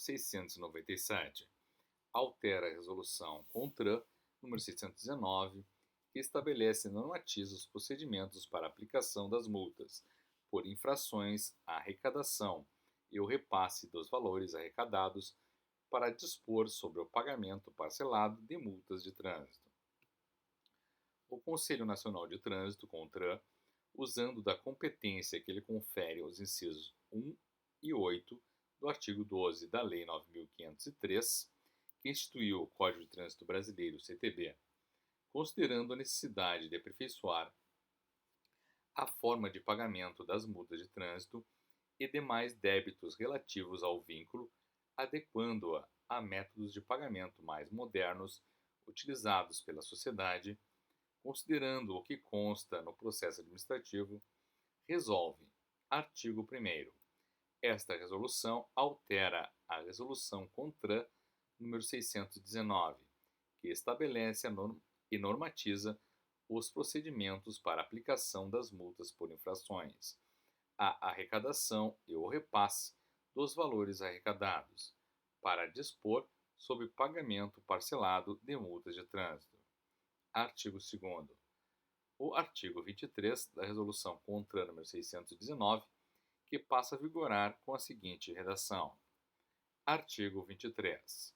697, altera a resolução CONTRAN número 619, que estabelece e normatiza os procedimentos para aplicação das multas por infrações à arrecadação e o repasse dos valores arrecadados para dispor sobre o pagamento parcelado de multas de trânsito. O Conselho Nacional de Trânsito, CONTRAN, usando da competência que lhe confere os incisos 1 e 8 do artigo 12 da Lei 9.503, que instituiu o Código de Trânsito Brasileiro, CTB, considerando a necessidade de aperfeiçoar a forma de pagamento das multas de trânsito e demais débitos relativos ao vínculo, adequando-a a métodos de pagamento mais modernos utilizados pela sociedade, considerando o que consta no processo administrativo, resolve. Artigo 1º. Esta resolução altera a resolução CONTRAN número 619, que estabelece e normatiza os procedimentos para aplicação das multas por infrações, a arrecadação e o repasse dos valores arrecadados, para dispor sobre pagamento parcelado de multas de trânsito. Artigo 2º. O artigo 23 da Resolução CONTRAN número 619, que passa a vigorar com a seguinte redação. Artigo 23.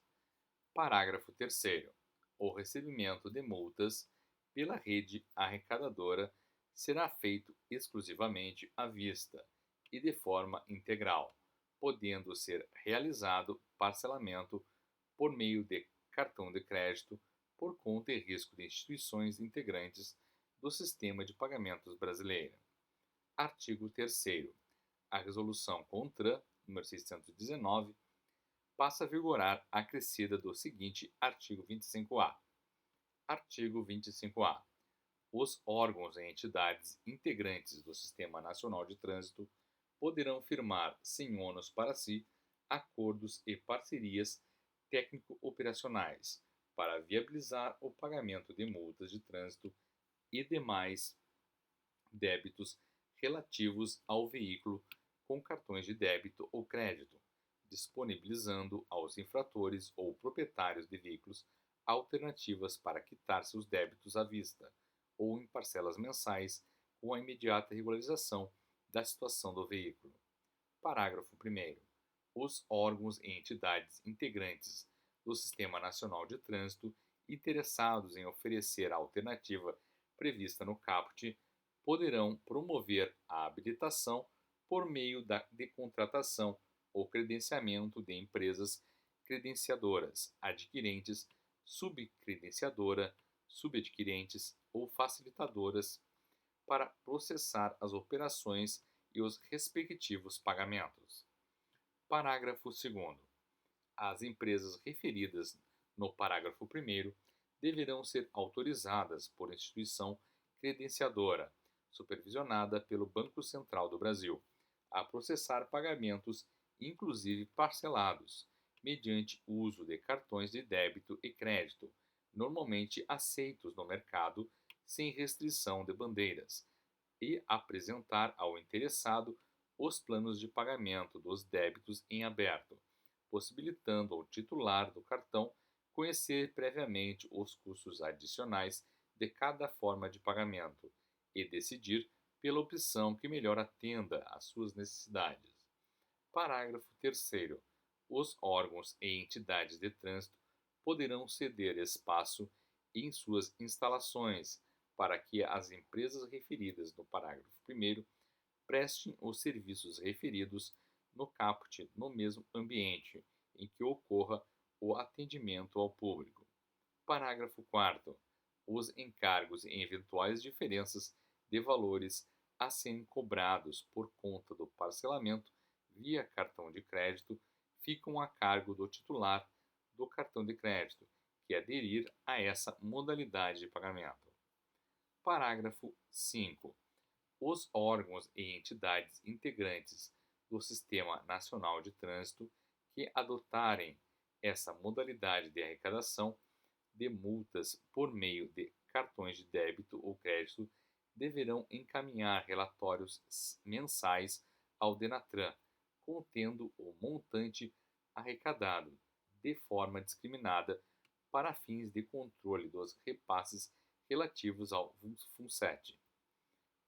Parágrafo 3º. O recebimento de multas pela rede arrecadadora será feito exclusivamente à vista e de forma integral, podendo ser realizado parcelamento por meio de cartão de crédito por conta e risco de instituições integrantes do sistema de pagamentos brasileiro. Artigo 3º. A resolução CONTRAN número 619 passa a vigorar acrescida do seguinte artigo 25A. Artigo 25A. Os órgãos e entidades integrantes do Sistema Nacional de Trânsito poderão firmar, sem ônus para si, acordos e parcerias técnico-operacionais para viabilizar o pagamento de multas de trânsito e demais débitos relativos ao veículo com cartões de débito ou crédito, disponibilizando aos infratores ou proprietários de veículos alternativas para quitar seus débitos à vista ou em parcelas mensais com a imediata regularização da situação do veículo. Parágrafo 1º. Os órgãos e entidades integrantes do Sistema Nacional de Trânsito interessados em oferecer a alternativa prevista no caput poderão promover a habilitação por meio de contratação ou credenciamento de empresas credenciadoras, adquirentes, subcredenciadora, subadquirentes ou facilitadoras para processar as operações e os respectivos pagamentos. Parágrafo 2º. As empresas referidas no parágrafo 1º deverão ser autorizadas por instituição credenciadora, supervisionada pelo Banco Central do Brasil, a processar pagamentos, inclusive parcelados, mediante uso de cartões de débito e crédito, normalmente aceitos no mercado sem restrição de bandeiras, e apresentar ao interessado os planos de pagamento dos débitos em aberto, possibilitando ao titular do cartão conhecer previamente os custos adicionais de cada forma de pagamento e decidir pela opção que melhor atenda às suas necessidades. Parágrafo 3º. Os órgãos e entidades de trânsito poderão ceder espaço em suas instalações para que as empresas referidas no parágrafo 1º prestem os serviços referidos no caput no mesmo ambiente em que ocorra o atendimento ao público. Parágrafo 4º. Os encargos e eventuais diferenças de valores a serem cobrados por conta do parcelamento via cartão de crédito ficam a cargo do titular do cartão de crédito, que aderir a essa modalidade de pagamento. Parágrafo 5. Os órgãos e entidades integrantes do Sistema Nacional de Trânsito que adotarem essa modalidade de arrecadação de multas por meio de cartões de débito ou crédito deverão encaminhar relatórios mensais ao DENATRAN, contendo o montante arrecadado de forma discriminada para fins de controle dos repasses relativos ao FUNSET.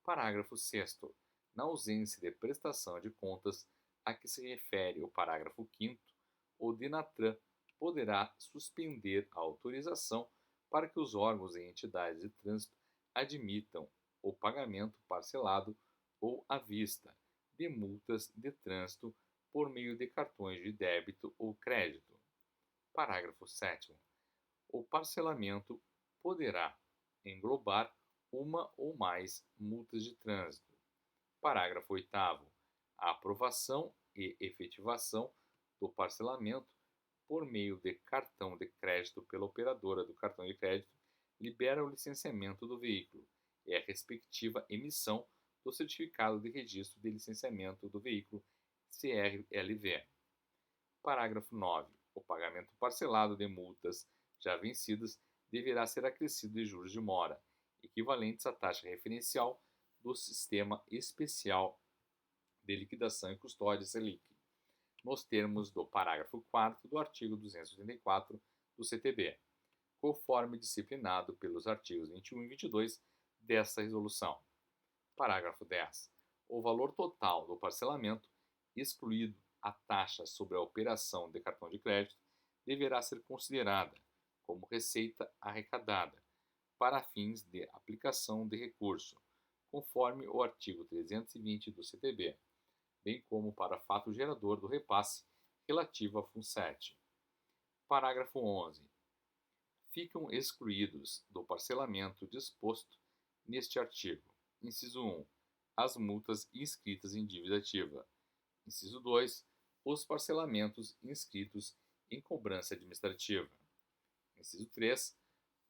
Parágrafo 6º. Na ausência de prestação de contas a que se refere o parágrafo 5º, o DENATRAN poderá suspender a autorização para que os órgãos e entidades de trânsito admitam o pagamento parcelado ou à vista de multas de trânsito por meio de cartões de débito ou crédito. Parágrafo 7º. O parcelamento poderá englobar uma ou mais multas de trânsito. Parágrafo 8º. A aprovação e efetivação do parcelamento por meio de cartão de crédito pela operadora do cartão de crédito libera o licenciamento do veículo e a respectiva emissão do certificado de registro de licenciamento do veículo CRLV. Parágrafo 9. O pagamento parcelado de multas já vencidas deverá ser acrescido de juros de mora, equivalentes à taxa referencial do Sistema Especial de Liquidação e Custódia Selic, nos termos do parágrafo 4º do artigo 284 do CTB, conforme disciplinado pelos artigos 21 e 22 desta resolução. Parágrafo 10. O valor total do parcelamento, excluído a taxa sobre a operação de cartão de crédito, deverá ser considerada como receita arrecadada para fins de aplicação de recurso, conforme o artigo 320 do CTB, bem como para fato gerador do repasse relativo à FUNSET. Parágrafo 11. Ficam excluídos do parcelamento disposto neste artigo: inciso 1. As multas inscritas em dívida ativa. Inciso 2. Os parcelamentos inscritos em cobrança administrativa. Inciso 3.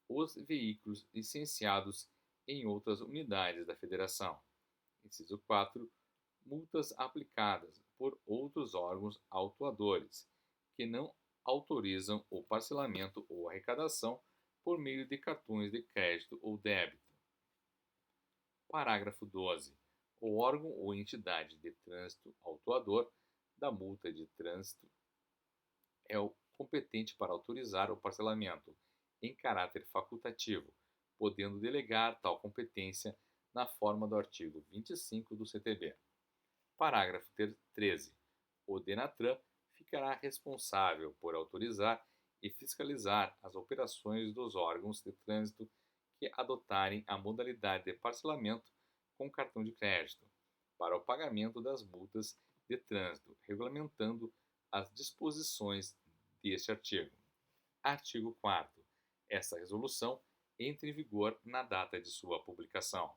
Os veículos licenciados em outras unidades da Federação. Inciso 4. Multas aplicadas por outros órgãos autuadores, que não autorizam o parcelamento ou arrecadação por meio de cartões de crédito ou débito. Parágrafo 12. O órgão ou entidade de trânsito autuador da multa de trânsito é o competente para autorizar o parcelamento em caráter facultativo, podendo delegar tal competência na forma do artigo 25 do CTB. Parágrafo 13. O DENATRAN ficará responsável por autorizar e fiscalizar as operações dos órgãos de trânsito que adotarem a modalidade de parcelamento com cartão de crédito para o pagamento das multas de trânsito, regulamentando as disposições deste artigo. Artigo 4º. Esta resolução entra em vigor na data de sua publicação.